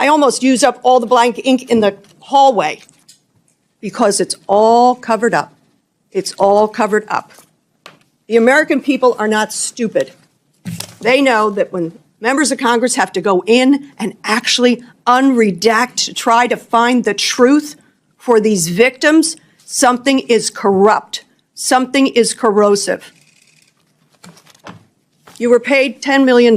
I almost used up all the blank ink in the hallway because it's all covered up. It's all covered up. The American people are not stupid. They know that when members of Congress have to go in and actually unredact to try to find the truth for these victims, something is corrupt. Something is corrosive. You were paid $10 million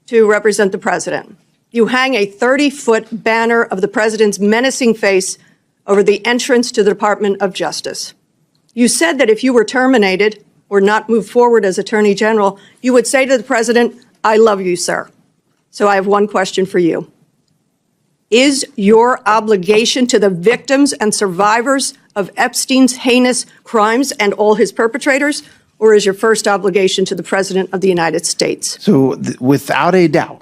to represent the president. You hang a 30-foot banner of the president's menacing face over the entrance to the Department of Justice. You said that if you were terminated or not moved forward as Attorney General, you would say to the president, "I love you, sir." So I have one question for you. Is your obligation to the victims and survivors of Epstein's heinous crimes and all his perpetrators, or is your first obligation to the President of the United States? So without a doubt,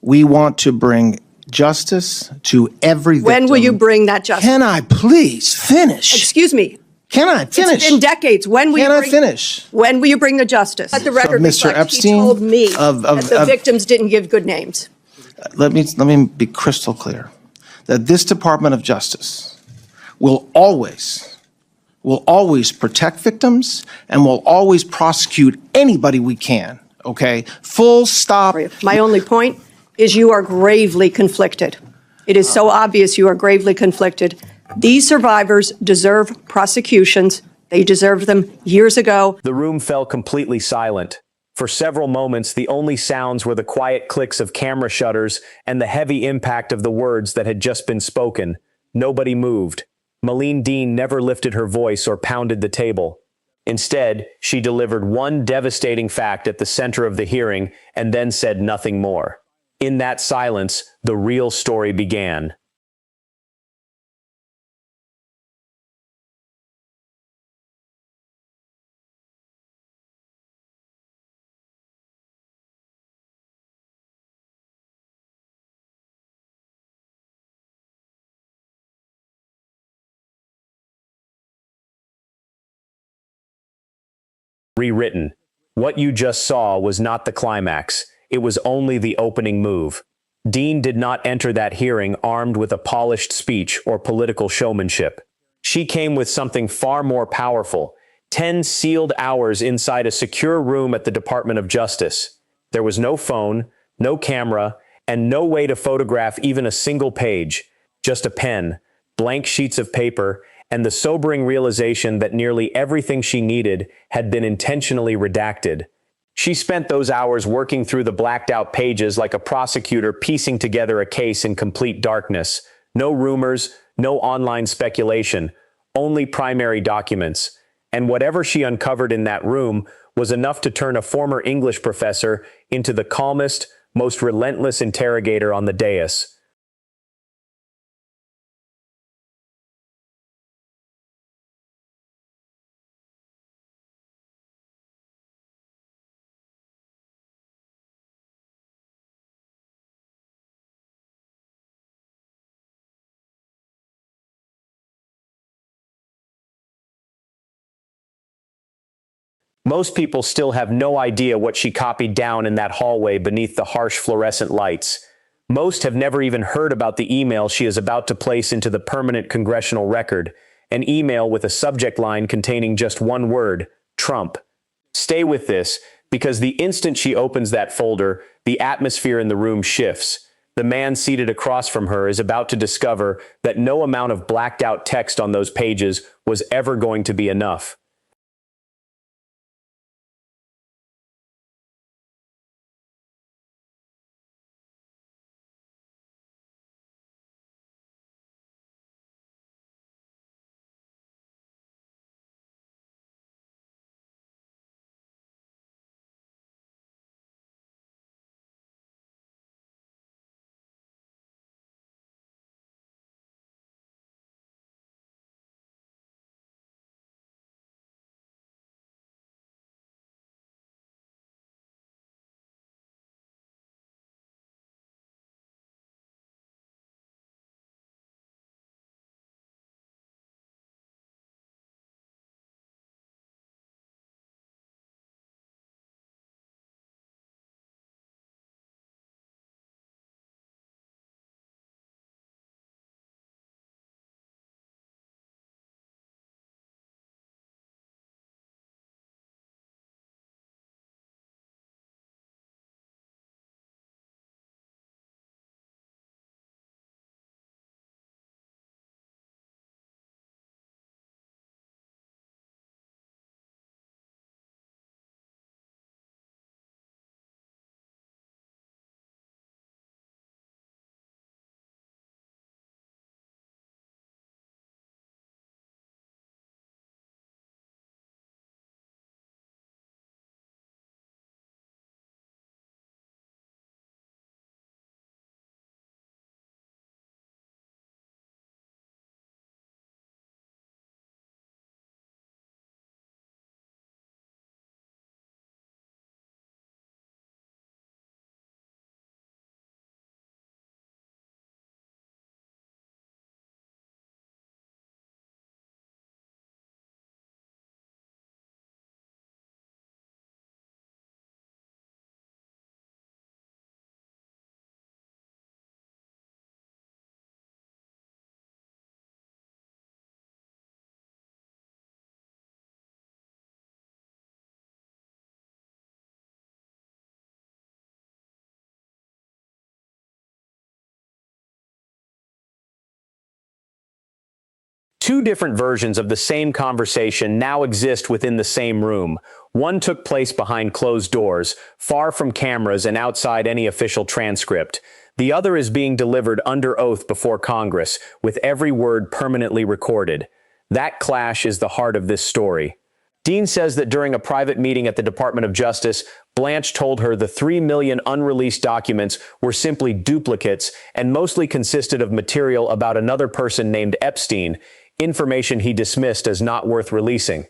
we want to bring justice to every victim. When will you bring that justice? Can I please finish? Excuse me. Can I finish? It's been decades. When will Can you I finish? When will you bring the justice? Let the record Mr. reflect, Epstein, he told me that the victims didn't give good names. Let me be crystal clear that this Department of Justice will always protect victims and will always prosecute anybody we can, okay? Full stop. My only point is you are gravely conflicted. It is so obvious you are gravely conflicted. These survivors deserve prosecutions. They deserved them years ago. The room fell completely silent. For several moments, the only sounds were the quiet clicks of camera shutters and the heavy impact of the words that had just been spoken. Nobody moved. Madeleine Dean never lifted her voice or pounded the table. Instead, she delivered one devastating fact at the center of the hearing and then said nothing more. In that silence, the real story began. Rewritten. What you just saw was not the climax. It was only the opening move. Dean did not enter that hearing armed with a polished speech or political showmanship. She came with something far more powerful. 10 sealed hours inside a secure room at the Department of Justice. There was no phone, no camera, and no way to photograph even a single page. Just a pen, blank sheets of paper, and the sobering realization that nearly everything she needed had been intentionally redacted. She spent those hours working through the blacked-out pages like a prosecutor piecing together a case in complete darkness. No rumors, no online speculation, only primary documents. And whatever she uncovered in that room was enough to turn a former English professor into the calmest, most relentless interrogator on the dais. Most people still have no idea what she copied down in that hallway beneath the harsh fluorescent lights. Most have never even heard about the email she is about to place into the permanent congressional record, an email with a subject line containing just one word, Trump. Stay with this, because the instant she opens that folder, the atmosphere in the room shifts. The man seated across from her is about to discover that no amount of blacked-out text on those pages was ever going to be enough. Two different versions of the same conversation now exist within the same room. One took place behind closed doors, far from cameras and outside any official transcript. The other is being delivered under oath before Congress, with every word permanently recorded. That clash is the heart of this story. Dean says that during a private meeting at the Department of Justice, Blanche told her the 3 million unreleased documents were simply duplicates and mostly consisted of material about another person named Epstein, information he dismissed as not worth releasing.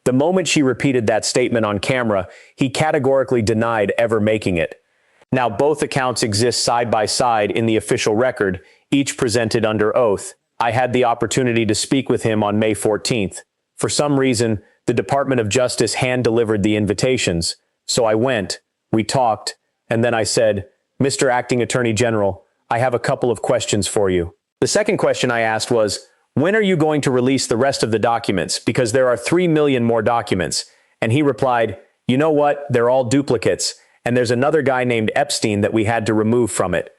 The moment she repeated that statement on camera, he categorically denied ever making it. Now, both accounts exist side by side in the official record, each presented under oath. I had the opportunity to speak with him on May 14th. For some reason, the Department of Justice hand-delivered the invitations. So I went, we talked, and then I said, "Mr. Acting Attorney General, I have a couple of questions for you." The second question I asked was, "When are you going to release the rest of the documents? Because there are 3 million more documents." And he replied, "You know what? They're all duplicates. And there's another guy named Epstein that we had to remove from it."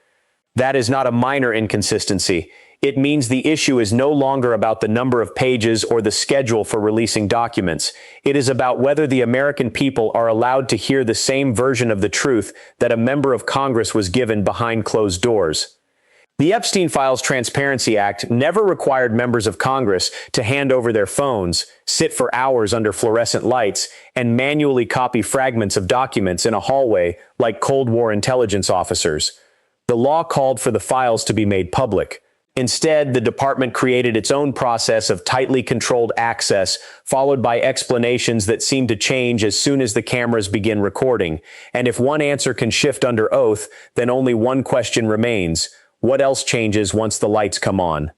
That is not a minor inconsistency. It means the issue is no longer about the number of pages or the schedule for releasing documents. It is about whether the American people are allowed to hear the same version of the truth that a member of Congress was given behind closed doors. The Epstein Files Transparency Act never required members of Congress to hand over their phones, sit for hours under fluorescent lights, and manually copy fragments of documents in a hallway like Cold War intelligence officers. The law called for the files to be made public. Instead, the department created its own process of tightly controlled access, followed by explanations that seem to change as soon as the cameras begin recording. And if one answer can shift under oath, then only one question remains. What else changes once the lights come on?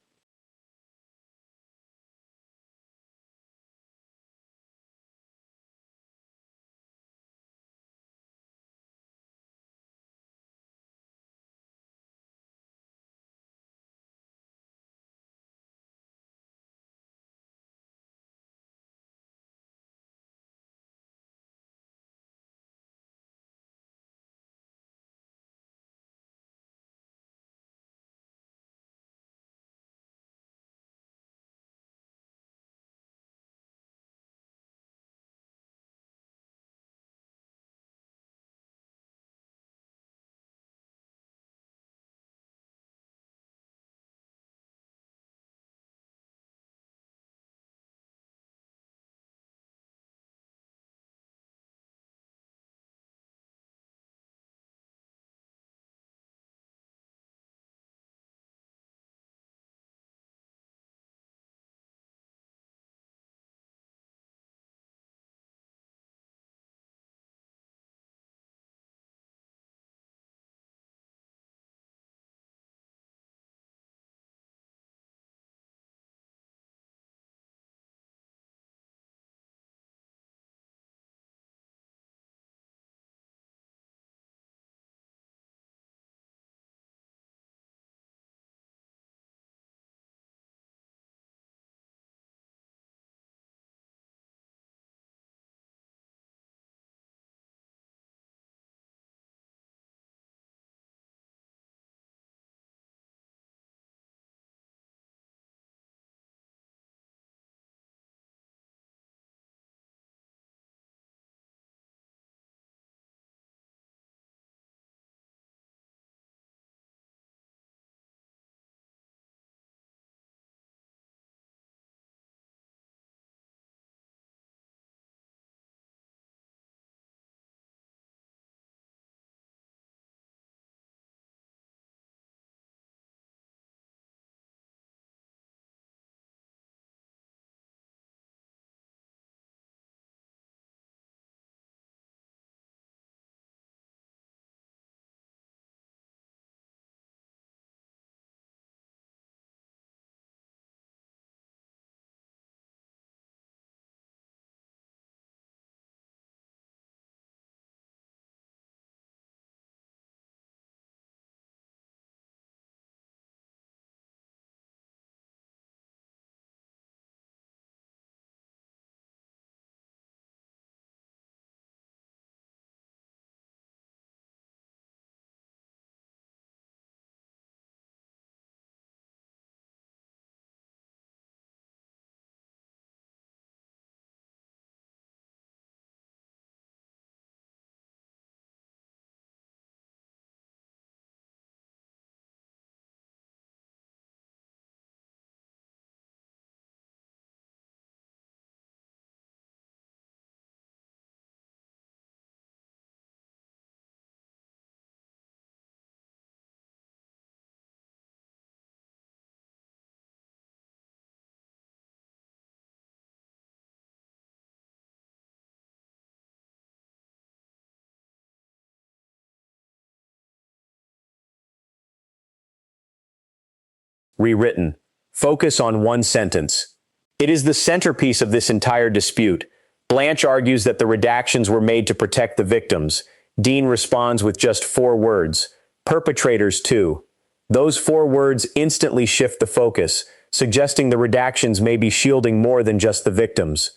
Rewritten. Focus on one sentence. It is the centerpiece of this entire dispute. Blanche argues that the redactions were made to protect the victims. Dean responds with just 4 words. Perpetrators too. Those 4 words instantly shift the focus, suggesting the redactions may be shielding more than just the victims.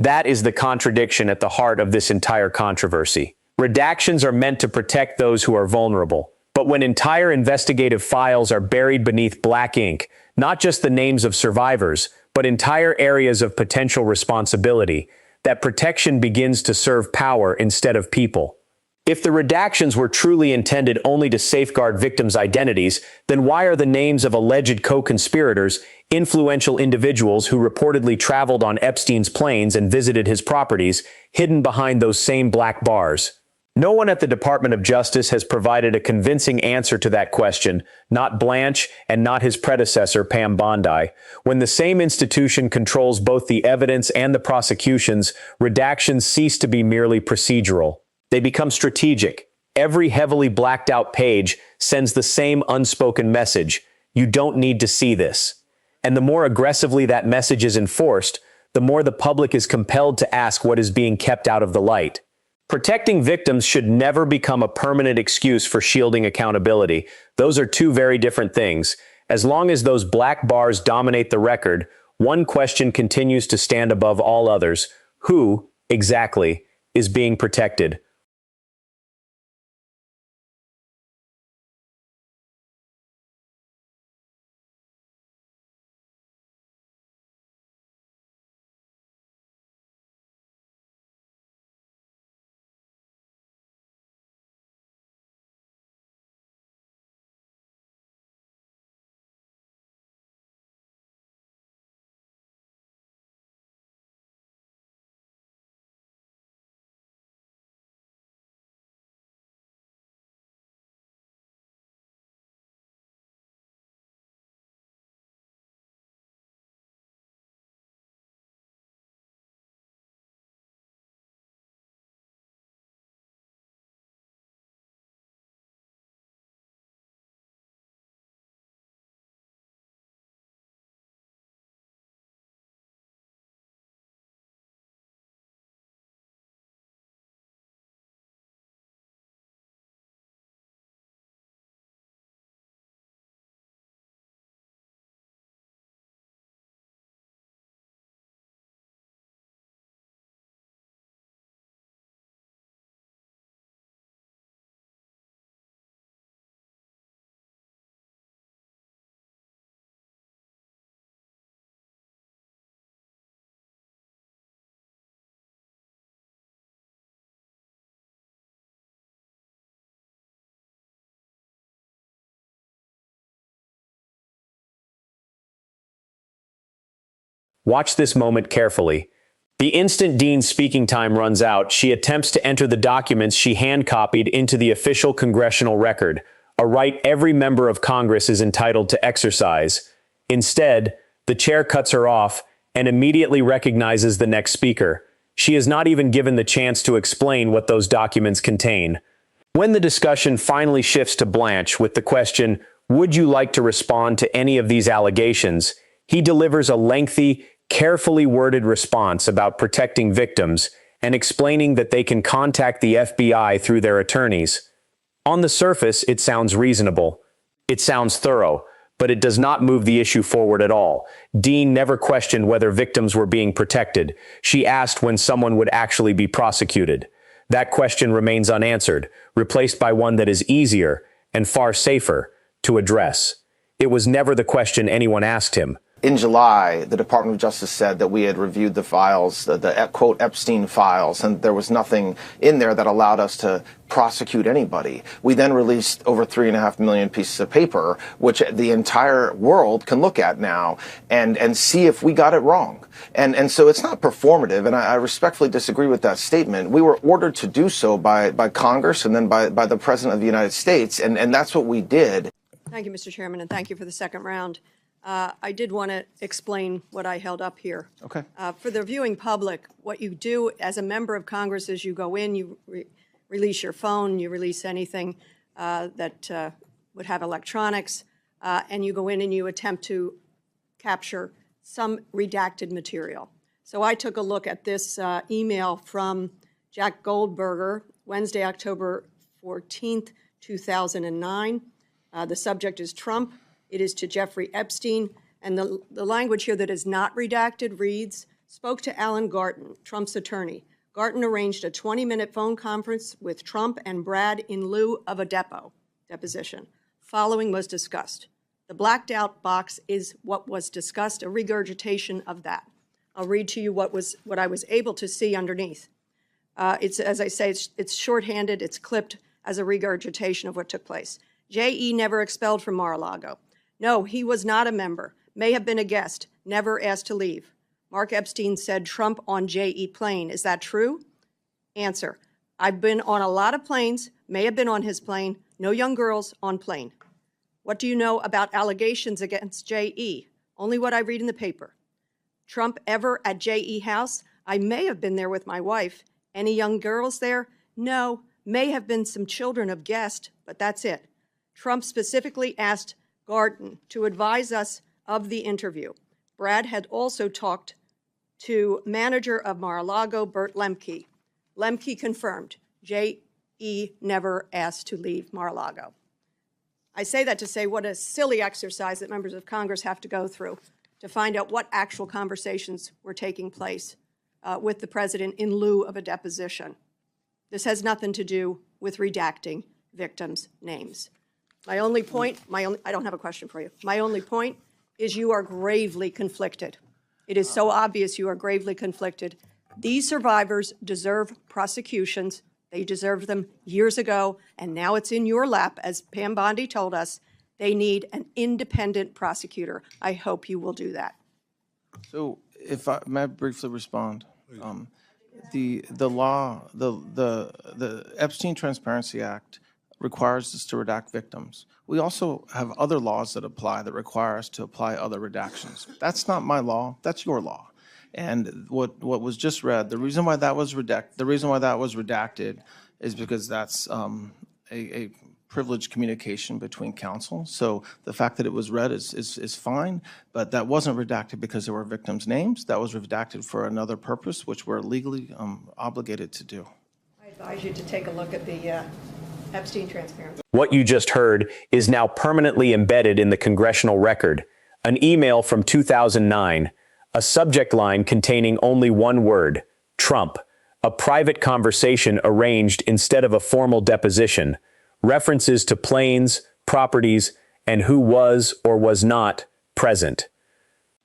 That is the contradiction at the heart of this entire controversy. Redactions are meant to protect those who are vulnerable. But when entire investigative files are buried beneath black ink, not just the names of survivors, but entire areas of potential responsibility, that protection begins to serve power instead of people. If the redactions were truly intended only to safeguard victims' identities, then why are the names of alleged co-conspirators, influential individuals who reportedly traveled on Epstein's planes and visited his properties, hidden behind those same black bars? No one at the Department of Justice has provided a convincing answer to that question, not Blanche and not his predecessor, Pam Bondi. When the same institution controls both the evidence and the prosecutions, redactions cease to be merely procedural. They become strategic. Every heavily blacked out page sends the same unspoken message. You don't need to see this. And the more aggressively that message is enforced, the more the public is compelled to ask what is being kept out of the light. Protecting victims should never become a permanent excuse for shielding accountability. Those are 2 very different things. As long as those black bars dominate the record, one question continues to stand above all others. Who, exactly, is being protected? Watch this moment carefully. The instant Dean's speaking time runs out, she attempts to enter the documents she hand-copied into the official congressional record, a right every member of Congress is entitled to exercise. Instead, the chair cuts her off and immediately recognizes the next speaker. She is not even given the chance to explain what those documents contain. When the discussion finally shifts to Blanche with the question, "Would you like to respond to any of these allegations?" he delivers a lengthy, carefully worded response about protecting victims and explaining that they can contact the FBI through their attorneys. On the surface, it sounds reasonable. It sounds thorough, but it does not move the issue forward at all. Dean never questioned whether victims were being protected. She asked when someone would actually be prosecuted. That question remains unanswered, replaced by one that is easier and far safer to address. It was never the question anyone asked him. In July, the Department of Justice said that we had reviewed the files, the quote Epstein files, and there was nothing in there that allowed us to prosecute anybody. We then released over 3.5 million pieces of paper, which the entire world can look at now and see if we got it wrong. And so it's not performative, and I respectfully disagree with that statement. We were ordered to do so by Congress and then by the President of the United States, and that's what we did. Thank you, Mr. Chairman, and thank you for the second round. I did want to explain what I held up here. Okay. For the viewing public, what you do as a member of Congress is you go in, you release your phone, you release anything that would have electronics, and you go in and you attempt to capture some redacted material. So I took a look at this email from Jack Goldberger, Wednesday, October 14th, 2009. The subject is Trump. It is to Jeffrey Epstein, and the language here that is not redacted reads, spoke to Alan Garten, Trump's attorney. Garten arranged a 20-minute phone conference with Trump and Brad in lieu of a deposition. Following was discussed. The blacked out box is what was discussed, a regurgitation of that. I'll read to you what I was able to see underneath. It's, as I say, it's shorthanded, it's clipped as a regurgitation of what took place. J.E. never expelled from Mar-a-Lago. No, he was not a member, may have been a guest, never asked to leave. Mark Epstein said Trump on J.E. plane. Is that true? Answer, I've been on a lot of planes, may have been on his plane, no young girls on plane. What do you know about allegations against J.E.? Only what I read in the paper. Trump ever at J.E. house? I may have been there with my wife. Any young girls there? No, may have been some children of guests, but that's it. Trump specifically asked Garten to advise us of the interview. Brad had also talked to manager of Mar-a-Lago, Bert Lemke. Lemke confirmed J.E. never asked to leave Mar-a-Lago. I say that to say what a silly exercise that members of Congress have to go through to find out what actual conversations were taking place with the president in lieu of a deposition. This has nothing to do with redacting victims' names. I don't have a question for you. My only point is you are gravely conflicted. It is so obvious you are gravely conflicted. These survivors deserve prosecutions. They deserved them years ago, and now it's in your lap, as Pam Bondi told us. They need an independent prosecutor. I hope you will do that. So, if I may I briefly respond? The Epstein Transparency Act requires us to redact victims. We also have other laws that apply that require us to apply other redactions. That's not my law. That's your law. And what was just read, the reason why that was redacted is because that's a privileged communication between counsel. So the fact that it was read is fine, but that wasn't redacted because there were victims' names. That was redacted for another purpose, which we're legally obligated to do. I advise you to take a look at the Epstein Transparency. What you just heard is now permanently embedded in the congressional record. An email from 2009, a subject line containing only one word, Trump, a private conversation arranged instead of a formal deposition, references to planes, properties, and who was or was not present.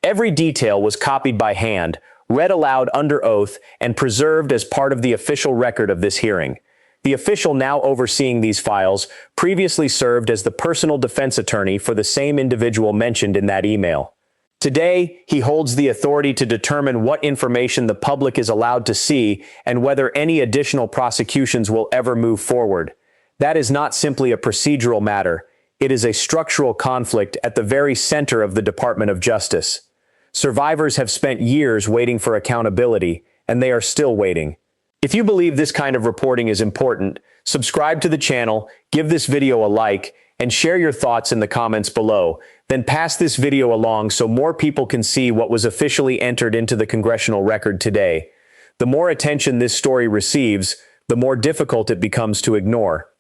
Every detail was copied by hand, read aloud under oath, and preserved as part of the official record of this hearing. The official now overseeing these files previously served as the personal defense attorney for the same individual mentioned in that email. Today, he holds the authority to determine what information the public is allowed to see and whether any additional prosecutions will ever move forward. That is not simply a procedural matter. It is a structural conflict at the very center of the Department of Justice. Survivors have spent years waiting for accountability, and they are still waiting. If you believe this kind of reporting is important, subscribe to the channel, give this video a like, and share your thoughts in the comments below. Then pass this video along so more people can see what was officially entered into the congressional record today. The more attention this story receives, the more difficult it becomes to ignore.